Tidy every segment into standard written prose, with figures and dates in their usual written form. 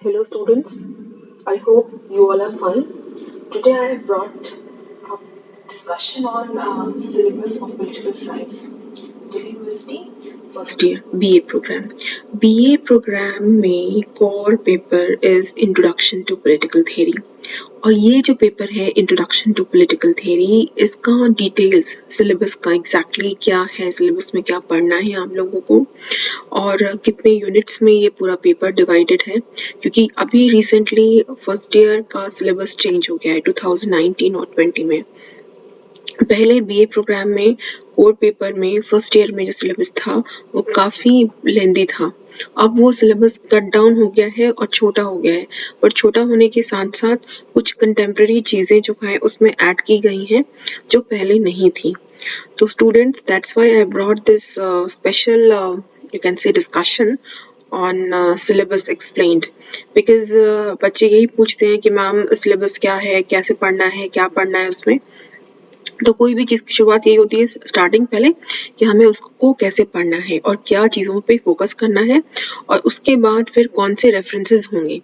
Hello students, I hope you all are fine. Today I have brought up discussion on syllabus of political science. Delhi University first year BA program. BA program में core paper is Introduction to Political Theory. और ये जो paper है introduction to political theory, इसका details syllabus का exactly क्या है, syllabus में क्या पढ़ना है आप लोगों को और कितने यूनिट्स में ये पूरा पेपर डिवाइडेड है, क्योंकि अभी रिसेंटली फर्स्ट ईयर का सिलेबस चेंज हो गया है 2019 और 20 में। पहले बीए प्रोग्राम में कोर पेपर में फर्स्ट ईयर में जो सिलेबस था वो काफ़ी लेंदी था। अब वो सिलेबस कट डाउन हो गया है और छोटा हो गया है, पर छोटा होने के साथ साथ कुछ कंटेम्प्रेरी चीज़ें जो हैं उसमें ऐड की गई हैं जो पहले नहीं थी। तो students, that's why I brought this special you can say discussion on syllabus explained because बच्चे यही पूछते हैं कि मैम सिलेबस क्या है, कैसे पढ़ना है, क्या पढ़ना है उसमें। तो कोई भी चीज़ की शुरुआत यही होती है स्टार्टिंग पहले कि हमें उसको कैसे पढ़ना है और क्या चीज़ों पे फोकस करना है, और उसके बाद फिर कौन से रेफरेंसेस होंगे,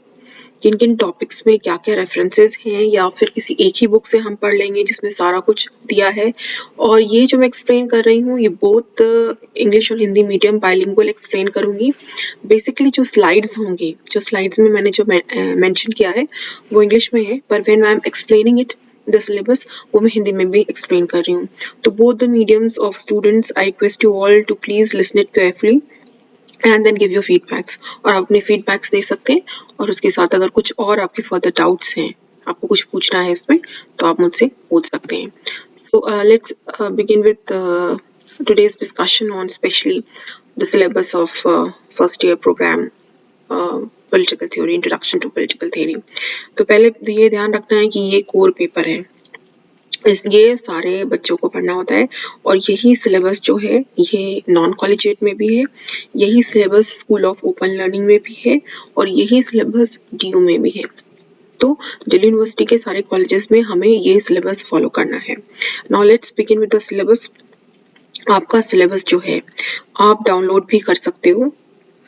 किन किन टॉपिक्स में क्या क्या रेफरेंसेस हैं, या फिर किसी एक ही बुक से हम पढ़ लेंगे जिसमें सारा कुछ दिया है। और ये जो मैं एक्सप्लेन कर रही हूँ ये बोथ इंग्लिश और हिंदी मीडियम बाइलिंगुअल एक्सप्लेन करूँगी। बेसिकली जो स्लाइड्स होंगे, जो स्लाइड्स में मैंने जो मेंशन किया है वो इंग्लिश में है, पर when I am explaining it the syllabus वो मैं हिंदी में भी एक्सप्लेन कर रही हूँ। तो both the mediums of students I request you all to please listen it carefully and then give your feedbacks. और आप अपने फीडबैक्स दे सकते हैं, और उसके साथ अगर कुछ और आपके फर्दर डाउट्स हैं, आपको कुछ पूछना है इसमें, तो आप मुझसे पूछ सकते हैं। So let's begin with today's discussion on especially the syllabus of first year program, political theory, introduction to political theory. तो पहले ये ध्यान रखना है कि ये कोर पेपर है, ये सारे बच्चों को पढ़ना होता है, और यही सिलेबस जो है ये नॉन कॉलेजिएट में भी है, यही syllabus school of open learning में भी है, और यही सिलेबस डीयू में भी है। तो दिल्ली यूनिवर्सिटी के सारे कॉलेजेस में हमें ये सिलेबस फॉलो करना है। Now let's begin with the syllabus. आपका सिलेबस जो है आप डाउनलोड भी कर सकते हो,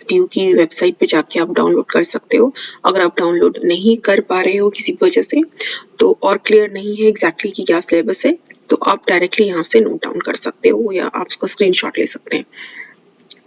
डीयू की वेबसाइट पे जाके आप डाउनलोड कर सकते हो। अगर आप डाउनलोड नहीं कर पा रहे हो किसी वजह से, तो और क्लियर नहीं है एग्जैक्टली कि क्या सिलेबस है, तो आप डायरेक्टली यहाँ से नोट डाउन कर सकते हो या आप उसका स्क्रीनशॉट ले सकते हैं।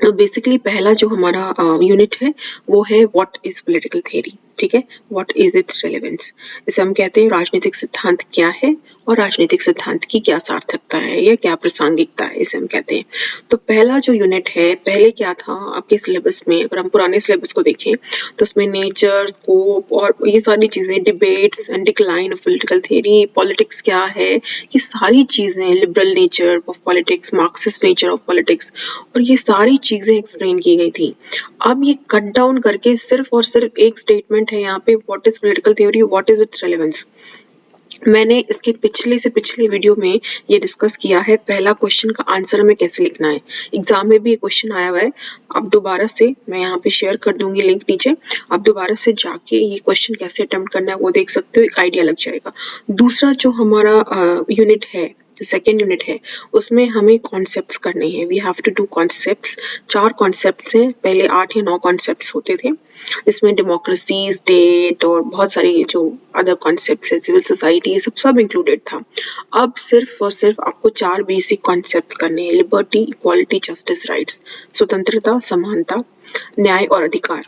तो बेसिकली पहला जो हमारा यूनिट है वो है व्हाट इज पॉलिटिकल थ्योरी। ठीक है, व्हाट इज इट्स रेलेवेंस। इसे हम कहते हैं राजनीतिक सिद्धांत क्या है और राजनीतिक सिद्धांत की क्या सार्थकता है या क्या प्रासंगिकता है, इसे हम कहते हैं। तो पहला जो यूनिट है, पहले क्या था आपके सिलेबस में, अगर हम पुराने सिलेबस को देखें तो उसमें नेचर, स्कोप और ये सारी चीज़ें, debates and decline of political theory, politics क्या है, ये सारी चीज़ें, liberal nature of politics, Marxist nature of politics, और ये सारी चीज़ें एक्सप्लेन की गई थी। अब ये कट डाउन करके सिर्फ और सिर्फ एक स्टेटमेंट है यहाँ पे, what is political theory, what is it's relevance. मैंने इसके पिछले से पिछले वीडियो में ये डिस्कस किया है, पहला क्वेश्चन का आंसर हमें कैसे लिखना है। एग्जाम में भी ये क्वेश्चन आया हुआ है, आप दोबारा से, मैं यहाँ पे शेयर कर दूंगी लिंक नीचे, आप दोबारा से जाके ये क्वेश्चन कैसे अटेम्प्ट करना है वो देख सकते हो, एक आइडिया लग जाएगा। दूसरा जो हमारा यूनिट है, जो सेकेंड यूनिट है, उसमें हमें कॉन्सेप्ट्स करने हैं। We have to do concepts. 4 concepts हैं, पहले 8 या 9 कॉन्सेप्ट्स होते थे, इसमें डेमोक्रेसी, स्टेट और बहुत सारी जो अदर कॉन्सेप्ट्स है, सिविल सोसाइटी, ये सब इंक्लूडेड था। अब सिर्फ और सिर्फ आपको 4 बेसिक कॉन्सेप्ट्स करने हैं, लिबर्टी, इक्वालिटी, जस्टिस, राइट्स, स्वतंत्रता, समानता, न्याय और अधिकार।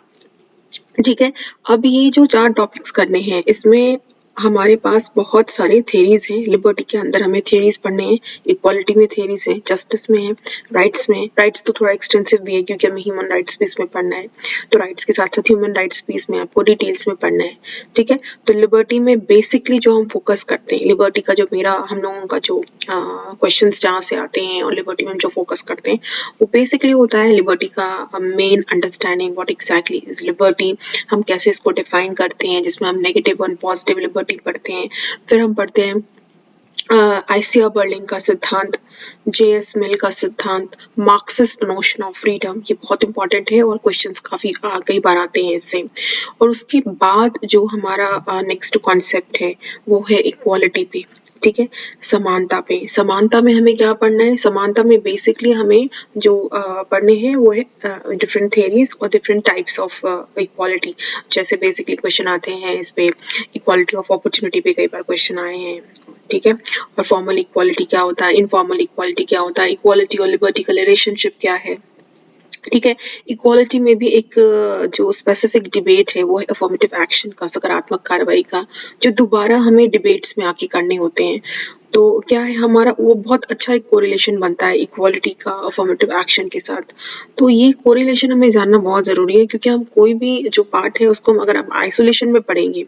ठीक है, अब ये जो 4 टॉपिक्स करने हैं, इसमें हमारे पास बहुत सारे थ्योरीज हैं। लिबर्टी के अंदर हमें थ्योरीज पढ़ने हैं, इक्वालिटी में थ्योरीज हैं, जस्टिस में है, राइट्स में। राइट्स तो थोड़ा एक्सटेंसिव भी है क्योंकि हमें ह्यूमन राइट्स भी इसमें पढ़ना है, तो राइट्स के साथ साथ ह्यूमन राइट्स भी इसमें आपको डिटेल्स में पढ़ना है। ठीक है, तो लिबर्टी में बेसिकली जो हम फोकस करते हैं, लिबर्टी का जो मेरा, हम लोगों का जो क्वेश्चंस जहाँ से आते हैं और लिबर्टी में हम जो फोकस करते हैं वो बेसिकली होता है लिबर्टी का main understanding, what exactly is liberty, हम कैसे इसको डिफाइन करते हैं, जिसमें हम नेगेटिव और पॉजिटिव लिबर्टी पढ़ते हैं। फिर हम पढ़ते हैं आइसिया बर्लिन का सिद्धांत, जेएस मिल का सिद्धांत, मार्क्सिस्ट नोशन ऑफ फ्रीडम, ये बहुत इंपॉर्टेंट है और क्वेश्चंस काफी कई बार आते हैं इससे। और उसके बाद जो हमारा नेक्स्ट कॉन्सेप्ट है वो है इक्वालिटी पे। ठीक है। समानता में हमें क्या पढ़ना है? समानता में बेसिकली हमें जो पढ़ने हैं वो है डिफरेंट थियरीज और डिफरेंट टाइप्स ऑफ इक्वालिटी। जैसे बेसिकली क्वेश्चन आते हैं इस पे, इक्वालिटी ऑफ अपॉर्चुनिटी पे कई बार क्वेश्चन आए हैं, ठीक है। और फॉर्मल इक्वालिटी क्या होता है, इनफॉर्मल इक्वालिटी क्या होता है, इक्वालिटी और लिबर्टी का रिलेशनशिप क्या है, ठीक है। इक्वालिटी में भी एक जो स्पेसिफिक डिबेट है वो है अफर्मेटिव एक्शन का, सकारात्मक कार्रवाई का, जो दोबारा हमें डिबेट्स में आके करने होते हैं। तो क्या है हमारा वो बहुत अच्छा एक कोरिलेशन बनता है इक्वालिटी का अफर्मेटिव एक्शन के साथ। तो ये कोरिलेशन हमें जानना बहुत ज़रूरी है, क्योंकि हम कोई भी जो पार्ट है उसको अगर हम आइसोलेशन में पढ़ेंगे,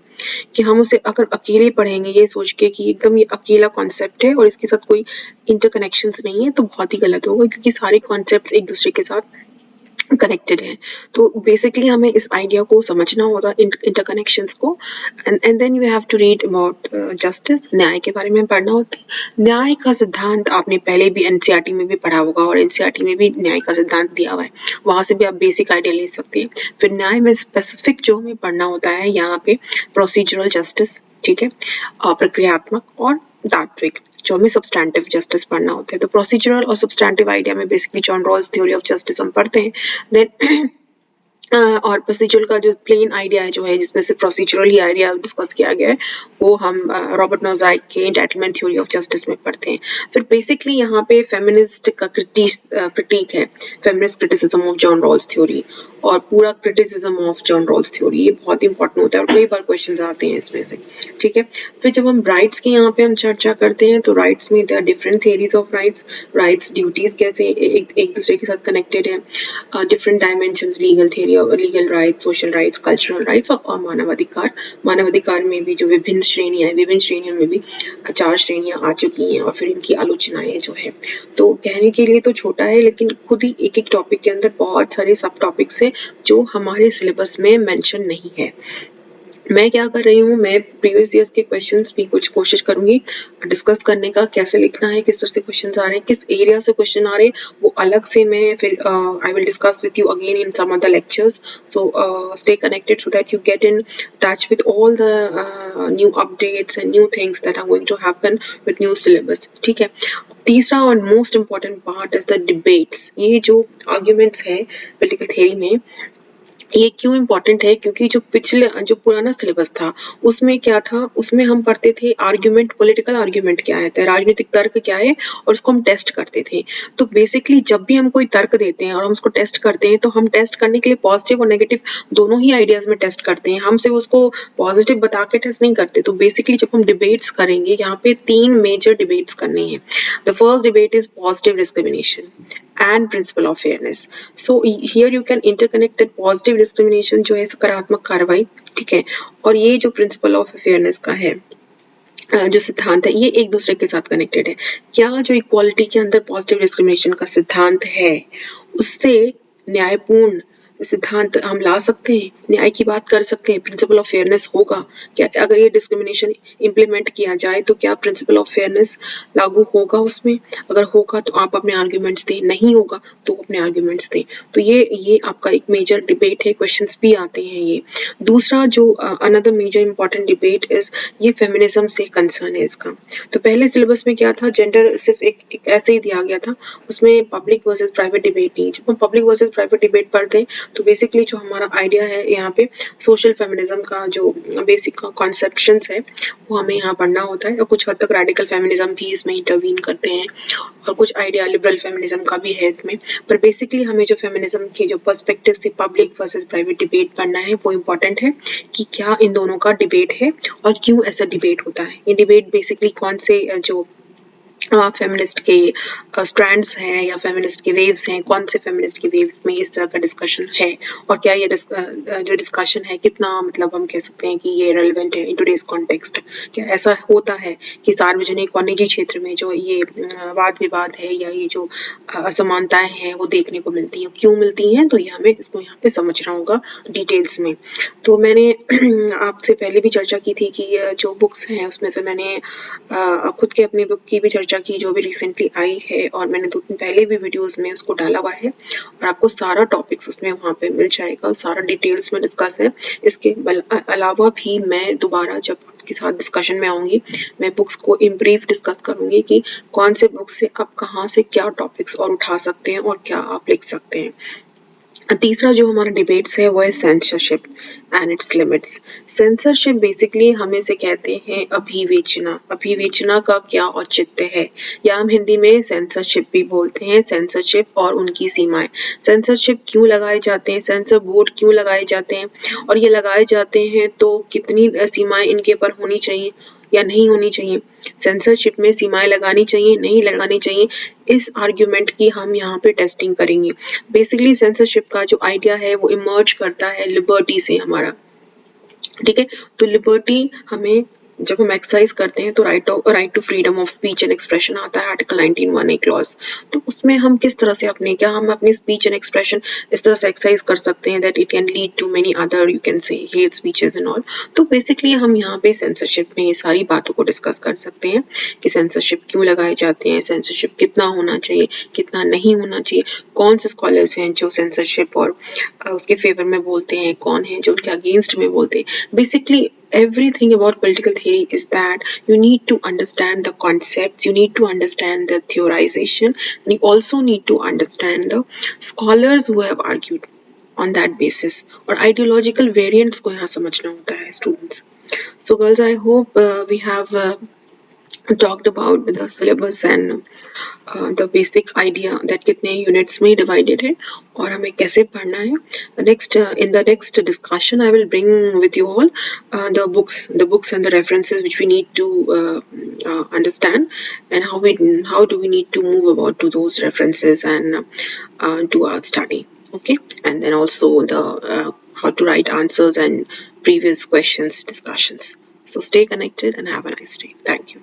कि हम उसे अगर अकेले पढ़ेंगे ये सोच के कि एकदम ये अकेला कॉन्सेप्ट है और इसके साथ कोई इंटरकनेक्शंस नहीं है, तो बहुत ही गलत होगा, क्योंकि सारे कॉन्सेप्ट्स एक दूसरे के साथ कनेक्टेड है। तो बेसिकली हमें इस आइडिया को समझना होगा, इंटरकनेक्शंस को। And then you have to read about justice, न्याय के बारे में पढ़ना होता है। न्याय का सिद्धांत आपने पहले भी एनसीईआरटी में भी पढ़ा होगा, और एनसीईआरटी में भी न्याय का सिद्धांत दिया हुआ है, वहां से भी आप बेसिक आइडिया ले सकते हैं। फिर न्याय में स्पेसिफिक जो हमें पढ़ना होता है यहाँ पे प्रोसीजरल जस्टिस, ठीक है, प्रक्रियात्मक और तात्विक, जो हमें सब्सटैंटिव जस्टिस पढ़ना होता है। तो प्रोसीजरल और सब्सटैंटिव आइडिया में basically John Rawls theory of justice हम पढ़ते हैं। देन और प्रोसीजरल का जो प्लेन आइडिया है जो है, जिसमें से प्रोसीजरल ही आइडिया डिस्कस किया गया है, वो हम रॉबर्ट नोज़ाइक के एंटाइटलमेंट थ्योरी ऑफ जस्टिस में पढ़ते हैं। फिर बेसिकली यहाँ पे फेमिनिस्ट का क्रिटिक है, feminist criticism of John Rawls theory, और पूरा criticism of John Rawls theory, ये बहुत इंपॉर्टेंट होता है और कई बार क्वेश्चंस आते हैं इसमें से, ठीक है। फिर जब हम राइट्स की यहाँ पे हम चर्चा करते हैं, तो राइट्स में there are different theories of rights duties कैसे एक दूसरे के साथ कनेक्टेड है, डिफरेंट डायमेंशंस, लीगल थियरी और legal rights, social rights, cultural rights और मानवाधिकार। मानवाधिकार में भी जो विभिन्न श्रेणियों में भी 4 श्रेणियां आ चुकी हैं, और फिर इनकी आलोचनाएं जो है, तो कहने के लिए तो छोटा है, लेकिन खुद ही एक एक टॉपिक के अंदर बहुत सारे सब टॉपिक्स हैं जो हमारे सिलेबस में मेंशन नहीं है। मैं क्या कर रही हूँ, मैं प्रीवियस ईयर्स के क्वेश्चंस भी कुछ कोशिश करूंगी डिस्कस करने का, कैसे लिखना है, किस तरह से क्वेश्चंस आ रहे हैं, किस एरिया से क्वेश्चन आ रहे हैं, वो अलग से मैं फिर I will discuss with you again in some other lectures. So stay connected so that you get in touch with all the new updates and new things that are going to happen with new syllabus, ठीक है। तीसरा और most important part is the debates. ये जो arguments है political theory में, ये क्यों इम्पोर्टेंट है, क्योंकि जो पुराना सिलेबस था उसमें क्या था, उसमें हम पढ़ते थे आर्ग्यूमेंट, पॉलिटिकल आर्ग्यूमेंट क्या है, राजनीतिक तर्क क्या है, और उसको हम टेस्ट करते थे। तो बेसिकली जब भी हम कोई तर्क देते हैं और हम उसको टेस्ट करते हैं, तो हम टेस्ट करने के लिए पॉजिटिव और नेगेटिव दोनों ही आइडियाज में टेस्ट करते हैं, हम सिर्फ उसको पॉजिटिव बता के टेस्ट नहीं करते। तो बेसिकली जब हम डिबेट्स करेंगे, यहाँ पे 3 मेजर डिबेट्स करने हैं। The first debate is positive discrimination and principle of fairness. So here you can interconnect that positive discrimination जो है सकारात्मक कार्रवाई, ठीक है, और ये जो principle of fairness का है जो सिद्धांत है, ये एक दूसरे के साथ कनेक्टेड है। क्या जो इक्वालिटी के अंदर पॉजिटिव डिस्क्रिमिनेशन का सिद्धांत है, उससे न्यायपूर्ण सिद्धांत हम ला सकते हैं, न्याय की बात कर सकते हैं, प्रिंसिपल ऑफ फेयरनेस होगा क्या? अगर ये डिस्क्रिमिनेशन इम्प्लीमेंट किया जाए तो क्या प्रिंसिपल ऑफ फेयरनेस लागू होगा उसमें? अगर होगा तो आप अपने आर्ग्यूमेंट्स दें, नहीं होगा तो अपने आर्ग्यूमेंट्स दें। तो ये आपका एक मेजर डिबेट है, क्वेश्चंस भी आते हैं ये। दूसरा जो another major important debate is ये फेमिनिज्म से कंसर्न है इसका। तो पहले सिलेबस में क्या था, जेंडर सिर्फ एक ऐसे ही दिया गया था, उसमें पब्लिक वर्सेस प्राइवेट डिबेट नहीं। जब हम पब्लिक वर्सेस प्राइवेट डिबेट पढ़ते हैं, तो बेसिकली जो हमारा आइडिया है यहाँ पे सोशल फेमिनिज्म का जो बेसिक कॉन्सेप्शंस है वो हमें यहाँ पढ़ना होता है, और कुछ हद तक रेडिकल फेमिनिज्म भी इसमें इंटरवीन करते हैं, और कुछ आइडिया लिबरल फेमिनिज्म का भी है इसमें। पर बेसिकली हमें जो फेमिनिज्म की जो पर्सपेक्टिव से पब्लिक वर्सेस प्राइवेट डिबेट पढ़ना है, वो इम्पोर्टेंट है कि क्या इन दोनों का डिबेट है और क्यों ऐसा डिबेट होता है। ये डिबेट बेसिकली कौन से जो फेमिनिस्ट के स्ट्रैंड्स हैं या फेमिनिस्ट के वेव्स हैं, कौन से फेमिनिस्ट के वेव्स में इस तरह का डिस्कशन है, और क्या ये जो डिस्कशन है कितना मतलब हम कह सकते हैं कि ये रेलेवेंट है इन टुडेज कॉन्टेक्स्ट। क्या ऐसा होता है कि सार्वजनिक और निजी क्षेत्र में जो ये वाद विवाद है या ये जो असमानताएं हैं वो देखने को मिलती हैं, क्यों मिलती हैं? तो ये हमें इसको यहाँ पे समझना होगा डिटेल्स में। तो मैंने आपसे पहले भी चर्चा की थी कि जो बुक्स हैं उसमें से मैंने खुद के अपनी बुक की भी चर्चा की जो भी रिसेंटली आई है, और मैंने 2 दिन पहले भी वीडियोस में उसको डाला हुआ है, और आपको सारा टॉपिक्स उसमें वहाँ पे मिल जाएगा, सारा डिटेल्स में डिस्कस है। इसके अलावा भी मैं दोबारा जब के साथ डिस्कशन में आऊँगी। मैं बुक्स को इन ब्रीफ डिस्कस करूँगी कि कौन से बुक से आप कहाँ से क्या टॉपिक्स और उठा सकते हैं और क्या आप लिख सकते हैं। तीसरा जो हमारा डिबेट्स है वो है censorship and it's limits. Censorship basically हम इसे कहते हैं अभिविचना। अभिविचना का क्या औचित्य है, या हम हिंदी में सेंसरशिप भी बोलते हैं, सेंसरशिप और उनकी सीमाएं। सेंसरशिप क्यों लगाए जाते हैं, सेंसर बोर्ड क्यों लगाए जाते हैं, और ये लगाए जाते हैं तो कितनी सीमाएं इनके पर होनी चाहिए या नहीं होनी चाहिए। सेंसरशिप में सीमाएं लगानी चाहिए, नहीं लगानी चाहिए, इस आर्ग्यूमेंट की हम यहाँ पे टेस्टिंग करेंगे। बेसिकली सेंसरशिप का जो आइडिया है वो इमर्ज करता है लिबर्टी से हमारा, ठीक है। तो लिबर्टी हमें, जब हम एक्सरसाइज करते हैं तो right to freedom of speech and expression आता है आर्टिकल 19(1)(a) क्लॉज। तो उसमें हम किस तरह से हम अपनी स्पीच एंड एक्सप्रेशन इस तरह से एक्सरसाइज कर सकते हैं that it can lead to many other, you can say, hate speeches and all. तो बेसिकली हम यहाँ पे सेंसरशिप में ये सारी बातों को डिस्कस कर सकते हैं कि सेंसरशिप क्यों लगाए जाते हैं, सेंसरशिप कितना होना चाहिए, कितना नहीं होना चाहिए, कौन से स्कॉलर्स हैं जो सेंसरशिप और उसके फेवर में बोलते हैं, कौन है जो उनके अगेंस्ट में बोलते हैं। Basically everything about political theory is that you need to understand the concepts, you need to understand the theorization, and you also need to understand the scholars who have argued on that basis, और ideological variants को यहाँ समझना होता है students. So girls, I hope we have talked about the syllabus and the basic idea that कितने units में divided है और हमें कैसे पढ़ना है. Next, in the next discussion, I will bring with you all the books and the references which we need to understand, and how do we need to move about to those references and do our study. Okay, and then also the how to write answers and previous questions discussions. So stay connected and have a nice day. Thank you.